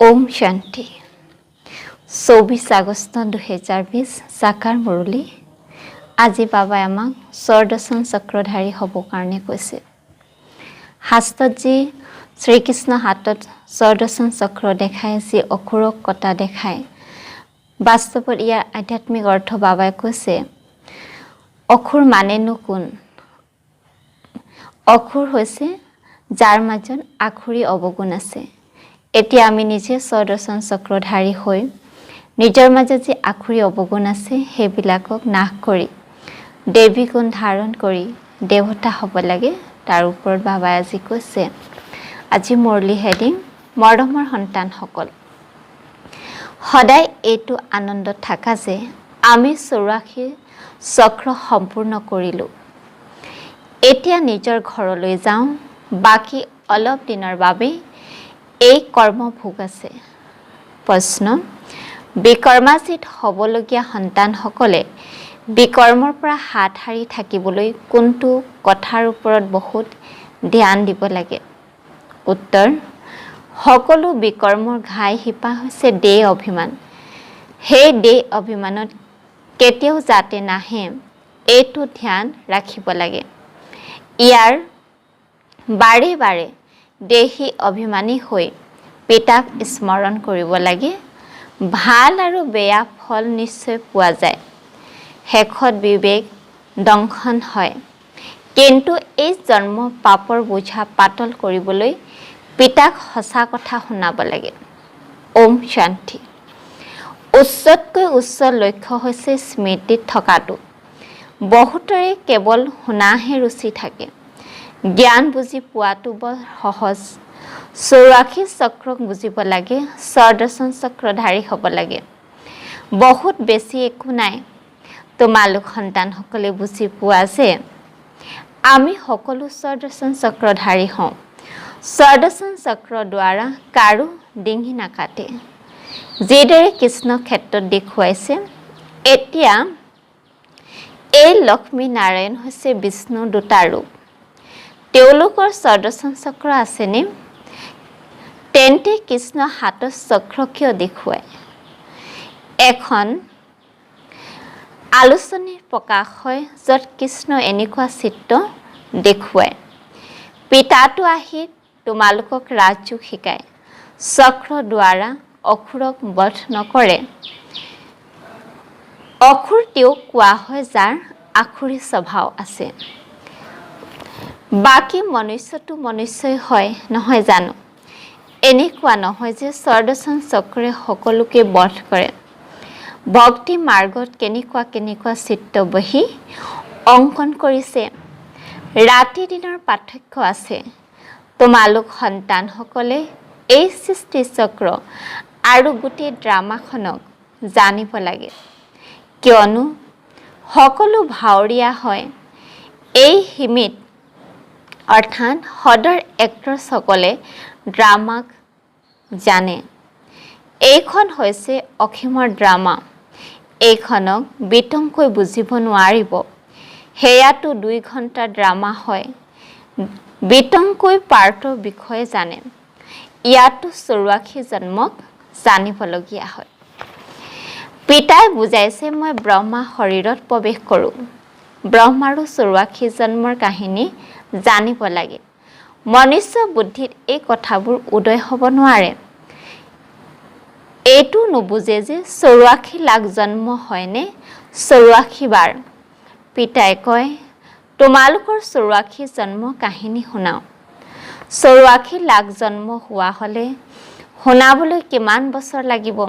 ওম শান্তি 24 আগষ্ট 2020 সাকাৰ মুৰলী আজি বাবাই আমাক স্বৰ্দৰ্শন চক্ৰধাৰী হ'ব কাৰণে কৈছে। শাস্ত্ৰত যি শ্ৰীকৃষ্ণ হাতত স্বৰ্দৰ্শন চক্ৰ দেখায়, যি অখুৰক কটা দেখায়, বাস্তৱত ইয়াৰ আধ্যাত্মিক অৰ্থ বাবাই কৈছে অখুৰ মানেনো কোন? অখুৰ হৈছে যাৰ মাজত আখুৰি অৱগুণ আছে। এতিয়া আমি নিজে স্বৰ্দৰ্শন চক্ৰধাৰী হৈ নিজৰ মাজত যি আখুৰি অৱগুণ আছে সেইবিলাকক নাশ কৰি দেৱী গুণ ধাৰণ কৰি দেৱতা হ'ব লাগে। তাৰ ওপৰত বাবাই আজি কৈছে, আজি মুৰলী হেডিং মৰমৰ সন্তানসকল, সদায় এইটো আনন্দত থাকা যে আমি 84 চক্ৰ সম্পূৰ্ণ কৰিলোঁ। এতিয়া নিজৰ ঘৰলৈ যাওঁ। বাকী অলপ দিনৰ বাবে এই কৰ্ম ভোগ আছে। প্ৰশ্ন, বিকৰ্মাজিত হ'বলগীয়া সন্তানসকলে বিকৰ্মৰ পৰা হাত সাৰি থাকিবলৈ কোনটো কথাৰ ওপৰত বহুত ধ্যান দিব লাগে? উত্তৰ, সকলো বিকৰ্মৰ ঘাই শিপা হৈছে দেহ অভিমান। সেই দেহ অভিমানত কেতিয়াও যাতে নাহে এইটো ধ্যান ৰাখিব লাগে। ইয়াৰ বাৰে বাৰে দেহী অভিমানী হৈ পিতাক স্মৰণ কৰিব লাগে। ভাল আৰু বেয়া ফল নিশ্চয় পোৱা যায়। শেষত বিবেক দংশন হয়। কিন্তু এই জন্ম পাপৰ বোঝা পাতল কৰিবলৈ পিতাক সঁচা কথা শুনাব লাগে। ওম শান্তি। উচ্চতকৈ উচ্চ লক্ষ্য হৈছে স্মৃতিত থকাটো। বহুতৰে কেৱল শুনাহে ৰুচি থাকে। জ্ঞান বুজি পোৱাটো বৰ সহজ। 84 চক্ৰক বুজিব লাগে, স্বৰ্দৰ্শন চক্ৰধাৰী হ'ব লাগে। বহুত বেছি একো নাই। তোমালোক সন্তানসকলে বুজি পোৱা যে আমি সকলো স্বৰ্দৰ্শন চক্ৰধাৰী হওঁ। স্বৰ্দৰ্শন চক্ৰৰ দ্বাৰা কাৰো ডিঙি নাকাটে। যিদৰে কৃষ্ণ ক্ষেত্ৰত দেখুৱাইছে, এতিয়া এই লক্ষ্মী নাৰায়ণ হৈছে বিষ্ণুৰ দুটা ৰূপ। তেওঁলোকৰ স্বৰ্দৰ্শন চক্ৰ আছেনে? তেন্তে কৃষ্ণ হাতত চক্ৰ কিয় দেখুৱায়? এখন আলোচনীৰ প্ৰকাশ হয় য'ত কৃষ্ণ এনেকুৱা চিত্ৰ দেখুৱায়। পিতাটো আহি তোমালোকক ৰাজযোগ শিকায়। চক্ৰ দ্বাৰা অসুৰক বধ নকৰে। অসুৰ তেওঁক কোৱা হয় যাৰ আখুৰি স্বভাৱ আছে। বাকী মনুষ্যটো মনুষ্যই হয় নহয় জানো? এনেকুৱা নহয় যে স্বৰ্দৰ্শন চক্ৰে সকলোকে বধ কৰে। ভক্তি মাৰ্গত কেনেকুৱা চিত্ৰ বহি অংকন কৰিছে। ৰাতি দিনৰ পাৰ্থক্য আছে। তোমালোক সন্তানসকলে এই সৃষ্টি চক্ৰ আৰু গোটেই ড্ৰামাখনক জানিব লাগে। কিয়নো সকলো ভাৱৰীয়া হয়। এই সীমিত অৰ্থাৎ সদৰ এক্টৰসকলে ড্ৰামাক জানে। এইখন হৈছে অসীমৰ ড্ৰামা। এইখনক বিতংকৈ বুজিব নোৱাৰিব। সেয়াতো 2 ঘণ্টাৰ ড্ৰামা হয়। বিতংকৈ পাৰ্টৰ বিষয়ে জানে। ইয়াতো 84 জন্মক জানিবলগীয়া হয়। পিতাই বুজাইছে, মই ব্ৰহ্মা শৰীৰত প্ৰৱেশ কৰোঁ। ব্ৰহ্মাৰো 84 জন্মৰ কাহিনী জানিব লাগে। মনুষ্য বুদ্ধিত এই কথাবোৰ উদয় হ'ব নোৱাৰে। এইটো নুবুজে যে 84 লাখ জন্ম হয়নে 84 বাৰ। পিতাই কয়, তোমালোকৰ 84 জন্ম কাহিনী শুনাও। 84 লাখ জন্ম হোৱা হ'লে শুনাবলৈ কিমান বছৰ লাগিব?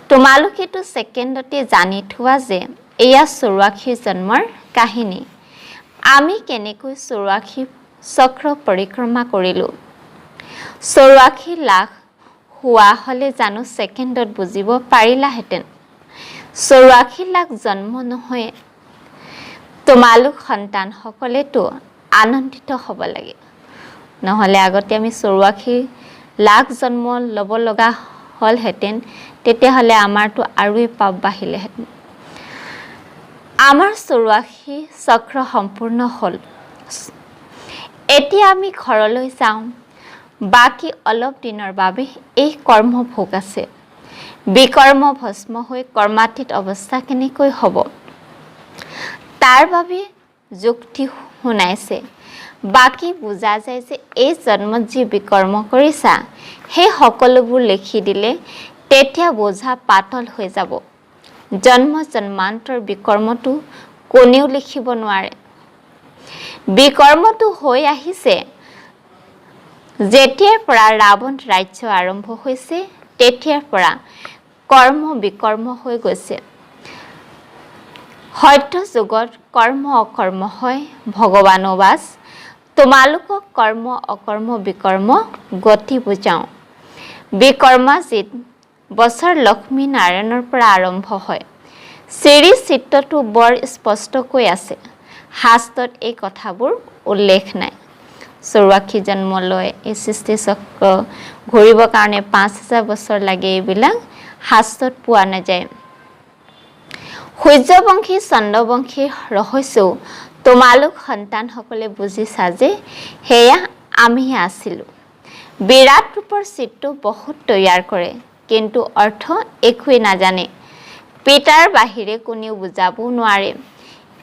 তোমালোকেতো ছেকেণ্ডতে জানি থোৱা যে এয়া 84 জন্মৰ কাহিনী। আমি কেনেকৈ 84 চক্ৰ পৰিক্ৰমা কৰিলোঁ? 84 লাখ হোৱা হ'লে জানো ছেকেণ্ডত বুজিব পাৰিলাহেঁতেন? 84 লাখ জন্ম নহয়। তোমালোক সন্তানসকলেতো আনন্দিত হ'ব লাগে। নহ'লে আগতে আমি 84 লাখ জন্ম ল'ব লগা হ'লহেঁতেন, তেতিয়াহ'লে আমাৰতো আৰুই পাপ বাঢ়িলেহেঁতেন। আমাৰ 84 চক্ৰ সম্পূৰ্ণ হ'ল। এতিয়া আমি ঘৰলৈ যাওঁ। বাকী অলপ দিনৰ বাবে এই কৰ্ম ভোগ আছে। বিকৰ্ম ভস্ম হৈ কৰ্মাতীত অৱস্থা কেনেকৈ হ'ব? তাৰ বাবে যুক্তি শুনাইছে। বাকী বুজা যায় যে এই জন্মত যি বিকৰ্ম কৰিছা সেই সকলোবোৰ লিখি দিলে তেতিয়া বোঝা পাতল হৈ যাব। জন্ম জন্মান্তৰ বিকৰ্মটো কোনেও লিখিব নোৱাৰে। বিকৰ্মটো হৈ আহিছে যেতিয়াৰ পৰা ৰাৱণ ৰাজ্য আৰম্ভ হৈছে তেতিয়াৰ পৰা কৰ্ম বিকৰ্ম হৈ গৈছে। সত্য যুগত কৰ্ম অকৰ্ম হয় ভগৱানো বাস। তোমালোকক কৰ্ম অকৰ্ম বিকৰ্ম গতি বুজাওঁ। বিকৰ্মাজিত বছৰ লক্ষ্মী নাৰায়ণৰ পৰা আৰম্ভ হয়। শ্ৰী চিত্ৰটো বৰ স্পষ্টকৈ আছে। শাস্ত্ৰত এই কথাবোৰ উল্লেখ নাই। 84 জন্ম লয় এই সৃষ্টি চক্ৰ ঘূৰিবৰ কাৰণে 5000 বছৰ লাগে, এইবিলাক শাস্ত্ৰত পোৱা নাযায়। সূৰ্যবংশী চন্দ্ৰবংশীৰ ৰহস্যও তোমালোক সন্তানসকলে বুজিছা যে সেয়া আমিহে আছিলোঁ। বিৰাট ৰূপৰ চিত্ৰ বহুত তৈয়াৰ কৰে কিন্তু অৰ্থ একোৱেই নাজানে। পিতাৰ বাহিৰে কোনেও বুজাবও নোৱাৰে।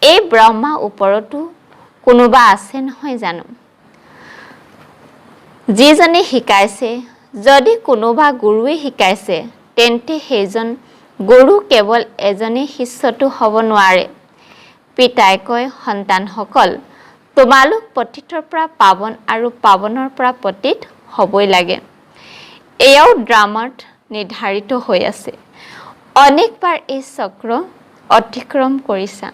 এই ব্ৰহ্মা ওপৰতো কোনোবা আছে নহয় জানো? যিজনে শিকাইছে, যদি কোনোবা গুৰুৱে শিকাইছে তেন্তে সেইজন গুৰু কেৱল এজনেই শিষ্যটো হ'ব নোৱাৰে। পিতাই কয়, সন্তানসকল তোমালোক পতিতৰ পৰা পাৱন আৰু পাৱনৰ পৰা পতিত হ'বই লাগে। এয়াও ড্ৰামাত নিৰ্ধাৰিত হৈ আছে। অনেকবাৰ এই চক্ৰ অতিক্ৰম কৰিছা,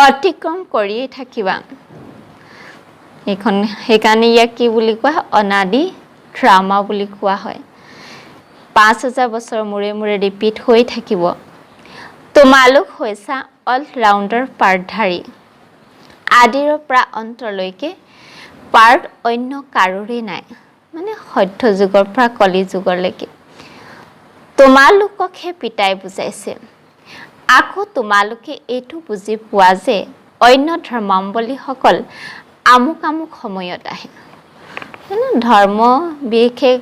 অতিক্ৰম কৰিয়েই থাকিবা। সেইকাৰণে ইয়াক কি বুলি কোৱা হয়? অনাদি ড্ৰামা বুলি কোৱা হয়। 5000 বছৰ মূৰে মূৰে ৰিপিট হৈ থাকিব। তোমালোক হৈছা অল ৰাউণ্ডাৰ পাৰ্টধাৰী। আদিৰ পৰা অন্তলৈকে পাৰ্ট অন্য কাৰোৰে নাই, মানে সত্য যুগৰ পৰা কলি যুগলৈকে। তোমালোককহে পিতাই বুজাইছে। আকৌ তোমালোকে এইটো বুজি পোৱা যে অন্য ধৰ্মাৱলম্বীসকল আমুক আমুক সময়ত আহে। ধৰ্ম বিশেষ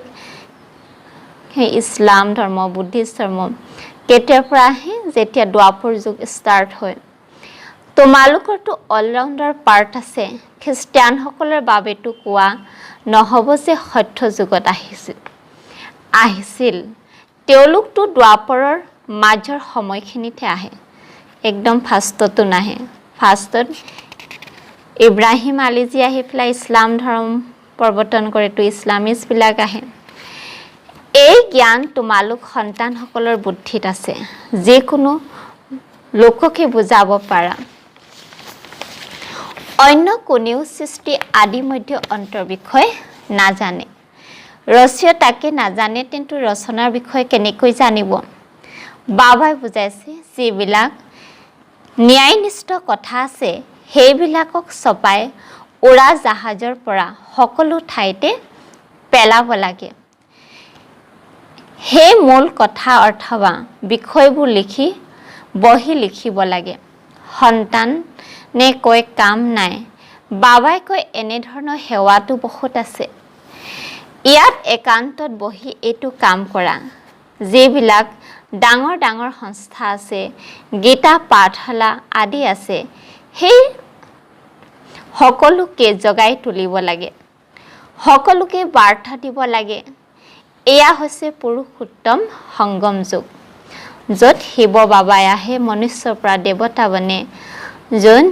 ইছলাম ধৰ্ম, বুদ্ধিষ্ট ধৰ্ম কেতিয়াৰ পৰা আহে? যেতিয়া দ্বাপৰ যুগ ষ্টাৰ্ট হয়। তোমালোকৰতো অলৰাউণ্ডাৰ পাৰ্ট আছে। খ্ৰীষ্টিয়ানসকলৰ বাবেতো কোৱা নহ'ব যে সত্য যুগত আহিছিল। তেওঁলোকতো দ্বাপৰৰ মাজৰ সময়খিনিতে আহে, একদম ফাৰ্ষ্টতো নাহে। ফাৰ্ষ্টত ইব্ৰাহিম আলীজী আহি পেলাই ইছলাম ধৰ্ম প্ৰৱৰ্তন কৰেতো ইছলামিষ্টবিলাক আহে। এই জ্ঞান তোমালোক সন্তানসকলৰ বুদ্ধিত আছে, যিকোনো লোককে বুজাব পাৰা। অন্য কোনেও সৃষ্টি আদি মধ্য অন্তৰ বিষয়ে নাজানে। ৰচীয় তাকে নাজানে কিন্তু ৰচনাৰ বিষয়ে কেনেকৈ জানিব? বাবাই বুজাইছে, যিবিলাক ন্যায়নিষ্ঠ কথা আছে সেইবিলাকক চপাই উৰা জাহাজৰ পৰা সকলো ঠাইতে পেলাব লাগে। সেই মূল কথা অথবা বিষয়বোৰ লিখি বহি লিখিব লাগে। সন্তানে কয় কাম নাই। বাবাই কয় এনেধৰণৰ সেৱাটো বহুত আছে। ইয়াত একান্তত বহি এইটো কাম কৰা। যিবিলাক ডাঙৰ ডাঙৰ সংস্থা আছে, গীতা পাঠশালা আদি আছে, সেই সকলোকে জগাই তুলিব লাগে, সকলোকে বাৰ্তা দিব লাগে। এয়া হৈছে পুৰুষোত্তম সংগম যুগ, য'ত শিৱ বাবাই আহে মনুষ্যৰ পৰা দেৱতা বনে, যোন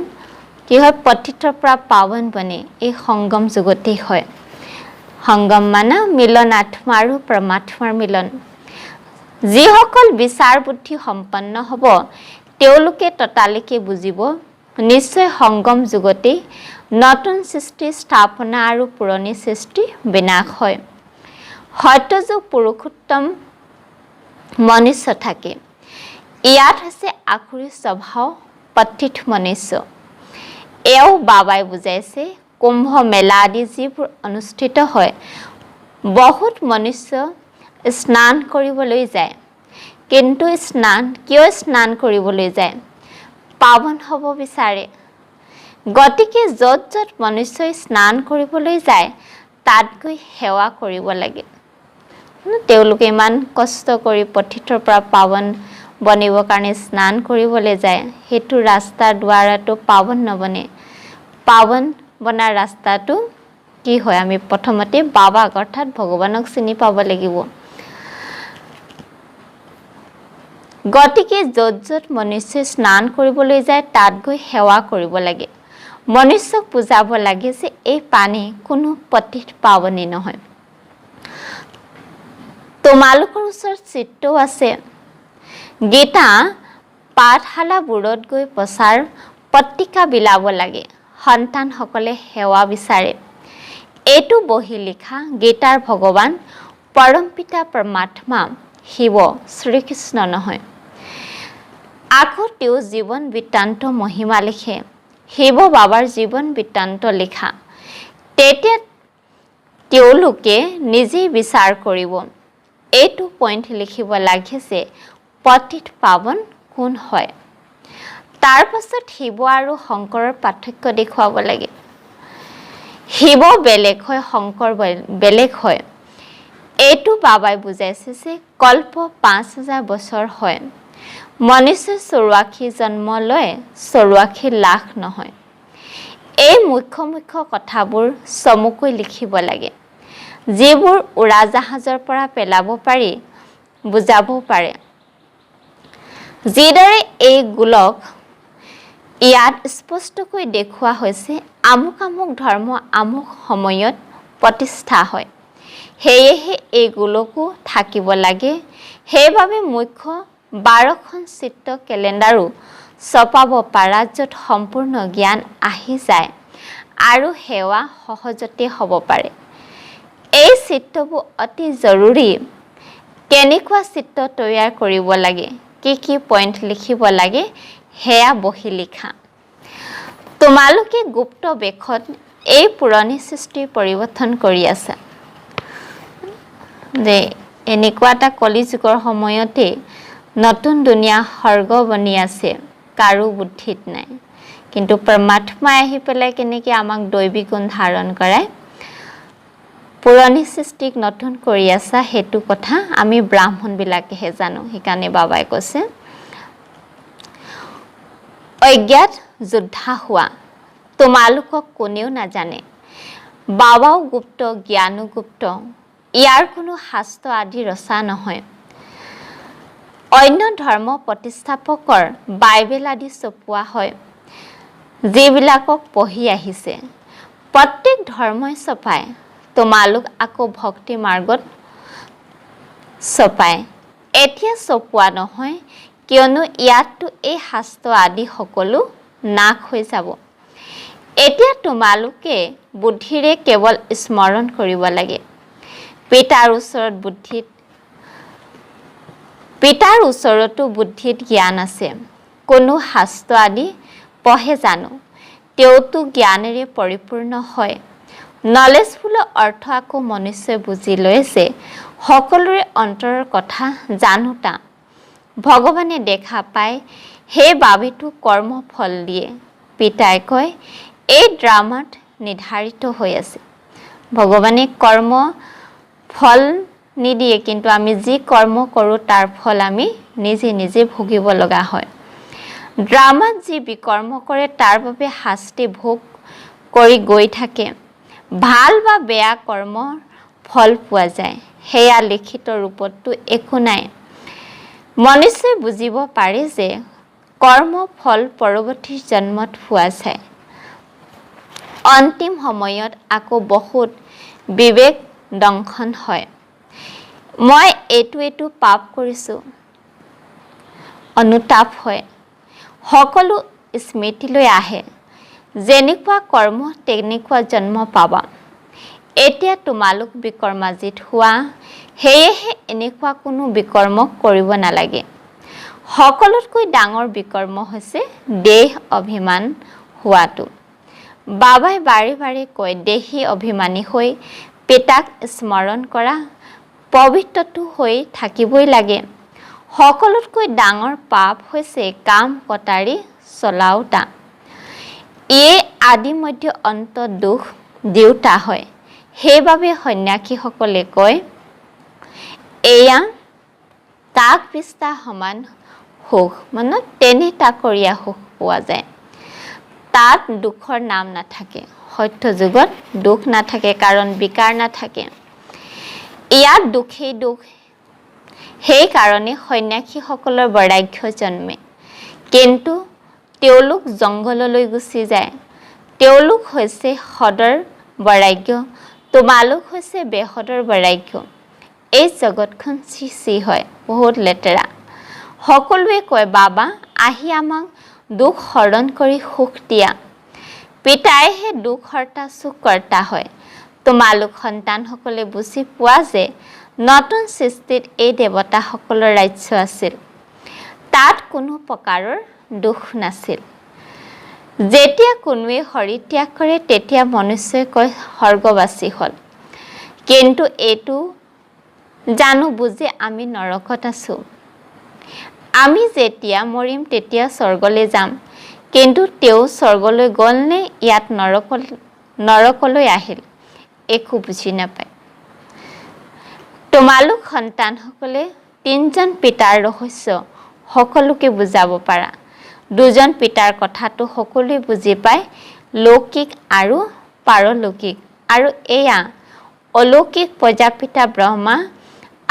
কি হয় পতিতৰ পৰা পাৱন বনে। এই সংগম যুগতেই হয়। সংগম মানে মিলন, আত্মা আৰু পৰমাত্মাৰ মিলন। যিসকল বিচাৰ বুদ্ধি সম্পন্ন হ'ব তেওঁলোকে ততালিকে বুজিব নিশ্চয় সংগম যুগতেই নতুন সৃষ্টি স্থাপনা আৰু পুৰণি সৃষ্টি বিনাশ হয়। সত্যযুগ পুৰুষোত্তম মনুষ্য থাকে। ইয়াত হৈছে আখুৰি স্বভাৱ পতিত মনুষ্য। এও বাবাই বুজাইছে, কুম্ভ মেলা আদি যিবোৰ অনুষ্ঠিত হয়, বহুত মনুষ্য স্নান কৰিবলৈ যায়। কিন্তু কিয় স্নান কৰিবলৈ যায়? পাৱন হ'ব বিচাৰে। গতিকে য'ত য'ত মনুষ্যই স্নান কৰিবলৈ যায় তাত গৈ সেৱা কৰিব লাগে। তেওঁলোকে ইমান কষ্ট কৰি পথিতৰ পৰা পাৱন বনিবৰ কাৰণে স্নান কৰিবলৈ যায়, সেইটো ৰাস্তাৰ দ্বাৰাটো পাৱন নবনে। পাৱন বনাৰ ৰাস্তাটো কি হয়? আমি প্ৰথমতে বাবাক অৰ্থাৎ ভগৱানক চিনি পাব লাগিব। গতিকে য'ত য'ত মনুষ্যই স্নান কৰিবলৈ যায় তাত গৈ সেৱা কৰিব লাগে। মনুষ্যক বুজাব লাগে যে এই পানী কোনো পতিত পাৱনী নহয়। তোমালোকৰ ওচৰত চিত্ৰও আছে। গীতা পাঠশালাবোৰত গৈ প্ৰচাৰ পত্ৰিকা বিলাব লাগে। সন্তানসকলে সেৱা বিচাৰে। এইটো বহি লিখা গীতাৰ ভগৱান পৰমপিতা পৰমাত্মা শিৱ শ্ৰীকৃষ্ণ নহয়। আকৌ তেওঁ জীৱন বৃত্তান্ত মহিমা লিখে। শিৱ বাবাৰ জীৱন বৃত্তান্ত লিখা। তেতিয়া তেওঁলোকে নিজেই বিচাৰ কৰিব। এইটো পইণ্ট লিখিব লাগে যে পতিত পাৱন কোন হয়। তাৰ পাছত শিৱ আৰু শংকৰৰ পাৰ্থক্য দেখুৱাব লাগে। শিৱ বেলেগ হয়, শংকৰ বেলেগ হয়। এইটো বাবাই বুজাইছে যে কল্প ৫,০০০ বছৰ হয়। মনুষ্যই ৮৪ জন্ম লয়, ৮৪ লাখ নহয়। এই মুখ্য মুখ্য কথাবোৰ চমুকৈ লিখিব লাগে, যিবোৰ উৰাজাহাজৰ পৰা পেলাব পাৰি বুজাব পাৰে। যিদৰে এই গোলক ইয়াত স্পষ্টকৈ দেখুওৱা হৈছে, আমুক আমুক ধৰ্ম আমুক সময়ত প্ৰতিষ্ঠা হয়। সেয়েহে এই গোলকো থাকিব লাগে। সেইবাবে মুখ্য 12খন চিত্ৰ কেলেণ্ডাৰো ছপাব পাৰা, য'ত সম্পূৰ্ণ জ্ঞান আহি যায় আৰু সেৱা সহজতে হ'ব পাৰে। এই চিত্ৰবোৰ অতি জৰুৰী। কেনেকুৱা চিত্ৰ তৈয়াৰ কৰিব লাগে, কি কি পইণ্ট লিখিব লাগে, সেয়া বহি লিখা। তোমালোকে গুপ্ত বেশত এই পুৰণি সৃষ্টি পৰিৱৰ্তন কৰি আছা। যে এনেকুৱা এটা কলিযুগৰ সময়তে নতুন দুনিয়া স্বৰ্গ বনি আছে, কাৰো বুদ্ধিত নাই। কিন্তু পৰমাত্মাই আহি পেলাই কেনেকৈ আমাক দৈবিক গুণ ধাৰণ কৰায়, পুৰণি সৃষ্টিক নতুন কৰি আছা, সেইটো কথা আমি ব্ৰাহ্মণবিলাকেহে জানো। সেইকাৰণে বাবাই কৈছে অজ্ঞাত যোদ্ধা হোৱা, তোমালোকক কোনেও নাজানে। বাবাও গুপ্ত, জ্ঞানো গুপ্ত। ইয়াৰ কোনো শাস্ত্ৰ আদি ৰচা নহয়। অন্য ধৰ্ম প্ৰতিষ্ঠাপকৰ বাইবেল আদি ছপোৱা হয়, যিবিলাকক পঢ়ি আহিছে। প্ৰত্যেক ধৰ্মই ছপায়, তোমালোক আকৌ ভক্তি মাৰ্গত ছপায়। এতিয়া ছপোৱা নহয়, কিয়নো ইয়াততো এই শাস্ত্ৰ আদি সকলো নাশ হৈ যাব। এতিয়া তোমালোকে বুদ্ধিৰে কেৱল স্মৰণ কৰিব লাগে। পিতাৰ ওচৰতো বুদ্ধিত জ্ঞান আছে। কোনো শাস্ত্ৰ আদি পঢ়ে জানো, তেওঁতো জ্ঞানেৰে পৰিপূৰ্ণ হয়। নলেজফুলৰ অৰ্থ আকৌ মনুষ্যই বুজি লয় যে সকলোৰে অন্তৰৰ কথা জানোতা। ভগৱানে দেখা পায়, সেইবাবেতো কৰ্ম ফল দিয়ে। পিতাই কয় এই ড্ৰামাত নিৰ্ধাৰিত হৈ আছে। ভগৱানে কৰ্ম ফল নিদিয়ে, কিন্তু আমি যি কৰ্ম কৰোঁ তাৰ ফল আমি নিজে নিজে ভুগিব লগা হয়। ড্ৰামাত যি বিকৰ্ম কৰে তাৰ বাবে শাস্তি ভোগ কৰি গৈ থাকে। ভাল বা বেয়া কৰ্মৰ ফল পোৱা যায়, সেয়া লিখিত ৰূপততো একো নাই। মনুষ্যই বুজিব পাৰে যে কৰ্ম ফল পৰৱৰ্তী জন্মত পোৱা যায়। অন্তিম সময়ত আকৌ বহুত বিবেক দংশন হয়। মই এইটো পাপ কৰিছোঁ, অনুতাপ হয়। সকলো স্মৃতিলৈ আহে। যেনেকুৱা কৰ্ম তেনেকুৱা জন্ম পাবা। এতিয়া তোমালোক বিকৰ্মাজিত হোৱা, সেয়েহে এনেকুৱা কোনো বিকৰ্ম কৰিব নালাগে। সকলোতকৈ ডাঙৰ বিকৰ্ম হৈছে দেহ অভিমান হোৱাটো। বাবাই বাৰে বাৰে কয়, দেহী অভিমানী হৈ পিতাক স্মৰণ কৰা, পবিত্ৰটো হৈ থাকিবই লাগে। সকলোতকৈ ডাঙৰ পাপ হৈছে কাম কটাৰী চলাওতা। ইয়ে আদি মধ্য অন্ত দুখ দেউতা হয়। সেইবাবে সন্ন্যাসীসকলে কয় এয়া তাক পিস্তা সমান সুখ, মানে তেনে তাকৰীয়া সুখ পোৱা যায়। তাত দুখৰ নাম নাথাকে। সত্য যুগত দুখ নাথাকে, কাৰণ বিকাৰ নাথাকে। ইয়াত দুখেই দুখ। সেইকাৰণে সন্ন্যাসীসকলৰ বৈৰাগ্য জন্মে। কিন্তু তেওঁলোক জংঘললৈ গুচি যায়। তেওঁলোক হৈছে সদৰ বৈৰাগ্য, তোমালোক হৈছে বেসদৰ বৈৰাগ্য। এই জগতখন চি চি হয়, বহুত লেতেৰা। সকলোৱে কয় বাবা আহি আমাক দুখ হৰণ কৰি সুখ দিয়া। পিতাইহে দুখ হৰ্তা সুখ কৰ্তা হয়। তোমালোক সন্তানসকলে বুজি পোৱা যে নতুন সৃষ্টিত এই দেৱতাসকলৰ ৰাজ্য আছিল। তাত কোনো প্ৰকাৰৰ দুখ নাছিল। যেতিয়া কোনোৱে শৰীৰ ত্যাগ কৰে তেতিয়া মনুষ্যই কয় স্বৰ্গবাসী হ'ল। কিন্তু এইটো জানো বুজি আমি নৰকত আছোঁ। আমি যেতিয়া মৰিম তেতিয়া স্বৰ্গলৈ যাম। কিন্তু তেওঁ স্বৰ্গলৈ গ'ল নে ইয়াত নৰকলৈ আহিল, একো বুজি নাপায়। তোমালোক সন্তানসকলে 3জন পিতাৰ ৰহস্য সকলোকে বুজাব পাৰা। 2জন পিতাৰ কথাটো সকলোৱে বুজি পায়, লৌকিক আৰু পাৰলৌকিক। আৰু এয়া অলৌকিক প্ৰজাপিতা ব্ৰহ্মা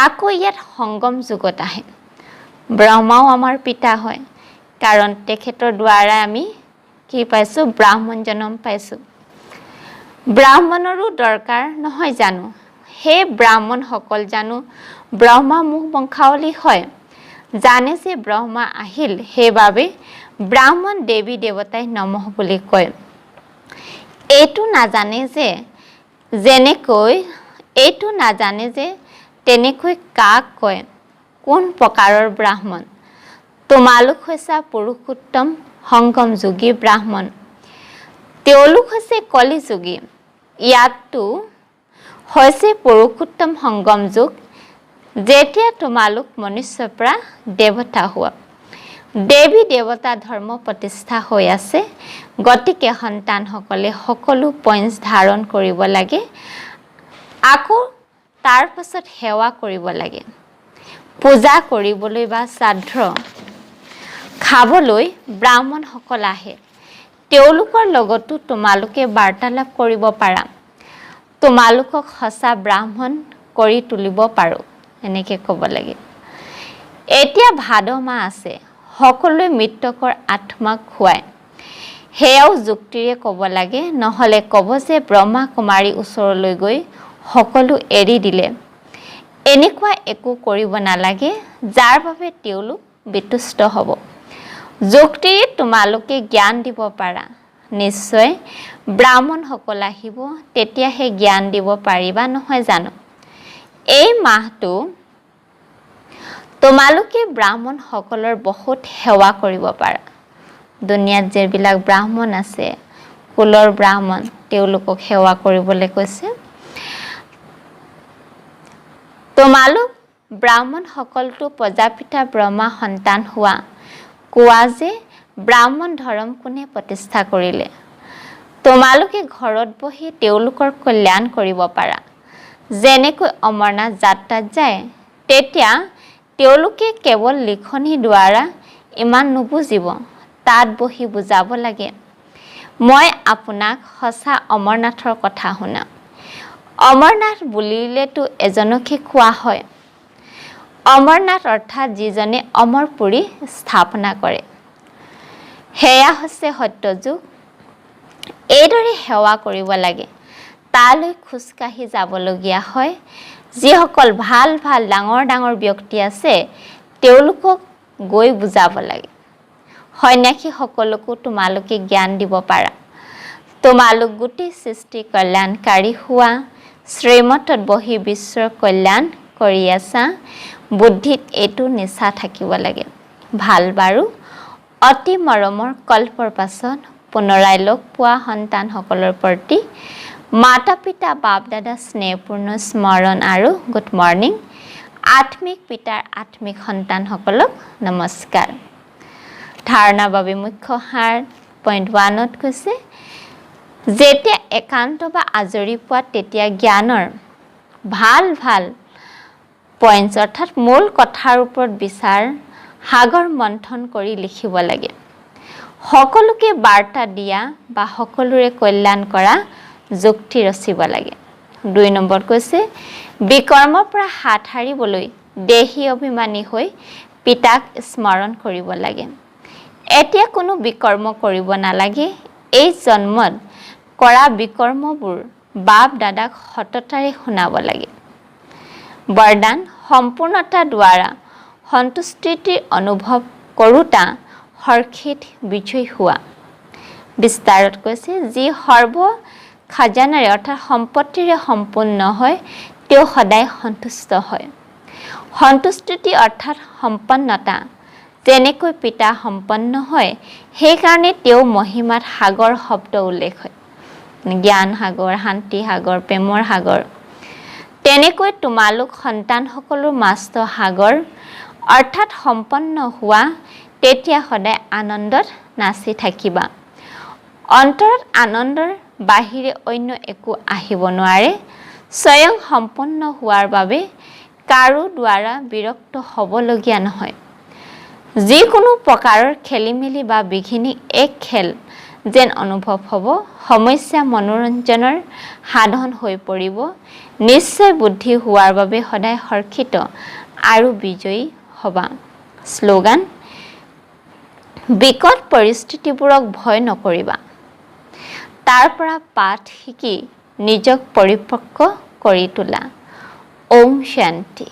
আকৌ ইয়াত সংগম যুগত আহে। ব্ৰহ্মাও আমাৰ পিতা হয়, কাৰণ তেখেতৰ দ্বাৰা আমি কি পাইছোঁ? ব্ৰাহ্মণ জন্ম পাইছোঁ। ব্ৰাহ্মণৰো দৰকাৰ নহয় জানো? সেই ব্ৰাহ্মণসকল জানো ব্ৰহ্মা মুখ বংশাৱলী হয়? জানে যে ব্ৰহ্মা আহিল, সেইবাবে ব্ৰাহ্মণ দেৱী দেৱতাই নমঃ বুলি কয়। এইটো নাজানে যে তেনেকৈ কাক কয়, কোন প্ৰকাৰৰ ব্ৰাহ্মণ। তোমালোক হৈছে পুৰুষোত্তম সংগম যোগী ব্ৰাহ্মণ। তেওঁলোক হৈছে কলি যোগী। ইয়াতো হৈছে পুৰুষোত্তম সংগম যুগ, যেতিয়া তোমালোক মনুষ্যৰ পৰা দেৱতা হোৱা। দেৱী দেৱতা ধৰ্ম প্ৰতিষ্ঠা হৈ আছে। গতিকে সন্তানসকলে সকলো পইণ্টছ ধাৰণ কৰিব লাগে, আকৌ তাৰ পাছত সেৱা কৰিব লাগে। পূজা কৰিবলৈ বা শ্ৰাদ্ধ খাবলৈ ব্ৰাহ্মণসকল আহে। তেওঁলোকৰ লগতো তোমালোকে বাৰ্তালাপ কৰিব পাৰা। তোমালোকক সঁচা ব্ৰাহ্মণ কৰি তুলিব পাৰোঁ, এনেকৈ ক'ব লাগে। এতিয়া ভাদ মাহ আছে, সকলোৱে মৃতকৰ আত্মাক খুৱায়। সেয়াও যুক্তিৰে ক'ব লাগে, নহ'লে ক'ব যে ব্ৰহ্মা কুমাৰীৰ ওচৰলৈ গৈ সকলো এৰি দিলে। এনেকুৱা একো কৰিব নালাগে, যাৰ বাবে তেওঁলোক বিতুষ্ট হ'ব। যুক্তিৰে তোমালোকে জ্ঞান দিব পাৰা। নিশ্চয় ব্ৰাহ্মণসকল আহিব, তেতিয়াহে জ্ঞান দিব পাৰিবা, নহয় জানো? এই মাহটো তোমালোকে ব্ৰাহ্মণসকলৰ বহুত সেৱা কৰিব পাৰা। দুনিয়াত যিবিলাক ব্ৰাহ্মণ আছে, কুলৰ ব্ৰাহ্মণ, তেওঁলোকক সেৱা কৰিবলৈ কৈছে। তোমালোক ব্ৰাহ্মণসকলটো প্ৰজাপিতা ব্ৰহ্মা সন্তান হোৱা। কোৱা যে ব্ৰাহ্মণ ধৰ্ম কোনে প্ৰতিষ্ঠা কৰিলে? তোমালোকে ঘৰত বহি তেওঁলোকৰ কল্যাণ কৰিব পাৰা। যেনেকৈ অমৰনাথ যাত্ৰাত যায়, তেতিয়া তেওঁলোকে কেৱল লিখনিৰ দ্বাৰা ইমান নুবুজিব, তাত বহি বুজাব লাগে। মই আপোনাক সঁচা অমৰনাথৰ কথা শুনাম। অমৰনাথ বুলিলেতো এজনকে কোৱা হয়। অমৰনাথ অৰ্থাৎ যিজনে অমৰপুৰী স্থাপনা কৰে। সেয়া হৈছে সত্যযুগ। এইদৰে সেৱা কৰিব লাগে। তালৈ খোজকাঢ়ি যাবলগীয়া হয়। যিসকল ভাল ভাল ডাঙৰ ডাঙৰ ব্যক্তি আছে, তেওঁলোকক গৈ বুজাব লাগে। সন্ন্যাসীসকলকো তোমালোকে জ্ঞান দিব পাৰা। তোমালোক গোটেই সৃষ্টি কল্যাণকাৰী হোৱা। শ্ৰীমতত বহি বিশ্বৰ কল্যাণ কৰি আছা। বুদ্ধিত এইটো নিচা থাকিব লাগে। ভাল বাৰু, অতি মৰমৰ কল্পৰ পাছত পুনৰাই লগ পোৱা সন্তানসকলৰ প্ৰতি মাতা পিতা বাপ দাদা স্নেহপূৰ্ণ স্মৰণ আৰু গুড মৰ্ণিং। আত্মিক পিতাৰ আত্মিক সন্তানসকলক নমস্কাৰ। ধাৰণাৰ বাবে মুখ্য সাৰ পইণ্ট 1ত কৈছে যেতিয়া একান্ত বা আজৰি পোৱা তেতিয়া জ্ঞানৰ ভাল ভাল পইণ্টছ অৰ্থাৎ মূল কথাৰ ওপৰত বিচাৰ সাগৰ মন্থন কৰি লিখিব লাগে। সকলোকে বাৰ্তা দিয়া বা সকলোৰে কল্যাণ কৰা যুক্তি ৰচিব লাগে। 2 নম্বৰ কৈছে বিকৰ্মৰ পৰা হাত সাৰিবলৈ দেহী অভিমানী হৈ পিতাক স্মৰণ কৰিব লাগে। এতিয়া কোনো বিকৰ্ম কৰিব নালাগে। এই জন্মত কৰা বিকৰ্মবোৰ বাপ দাদাক সততাৰে শুনাব লাগে। বৰদান সম্পূৰ্ণতা দ্বাৰা সন্তুষ্টিৰ অনুভৱ কৰোঁতা হৰ্ষিত বিজয়ী হোৱা। বিস্তাৰত কৈছে যি সৰ্ব খাজানাৰে অৰ্থাৎ সম্পত্তিৰে সম্পূৰ্ণ হয় তেওঁ সদায় সন্তুষ্ট হয়। সন্তুষ্টি অৰ্থাৎ সম্পন্নতা যেনেকৈ পিতা সম্পন্ন হয় সেইকাৰণে তেওঁ মহিমাত সাগৰ শব্দ উল্লেখ হয়। জ্ঞান সাগৰ, শান্তি সাগৰ, প্ৰেমৰ সাগৰ। তেনেকৈ তোমালোক সন্তানসকলৰ মাজত সাগৰ অৰ্থাৎ সম্পন্ন হোৱা তেতিয়া সদায় আনন্দত নাচি থাকিবা। অন্তৰত আনন্দৰ বাহিৰে অন্য একো আহিব নোৱাৰে। স্বয়ং সম্পন্ন হোৱাৰ বাবে কাৰো দ্বাৰা বিৰক্ত হ'বলগীয়া নহয়। যিকোনো প্ৰকাৰৰ খেলিমেলি বা বিঘিনি এক খেল যেন অনুভৱ হ'ব। সমস্যা মনোৰঞ্জনৰ সাধন হৈ পৰিব। নিশ্চয় বুদ্ধি হোৱাৰ বাবে সদায় হৰ্ষিত আৰু বিজয়ী হ'বা। শ্লোগান বিকট পৰিস্থিতিবোৰক ভয় নকৰিবা। তাৰ পৰা পাঠ শিকি নিজক পৰিপক্ক কৰি তোলা। ওম শান্তি।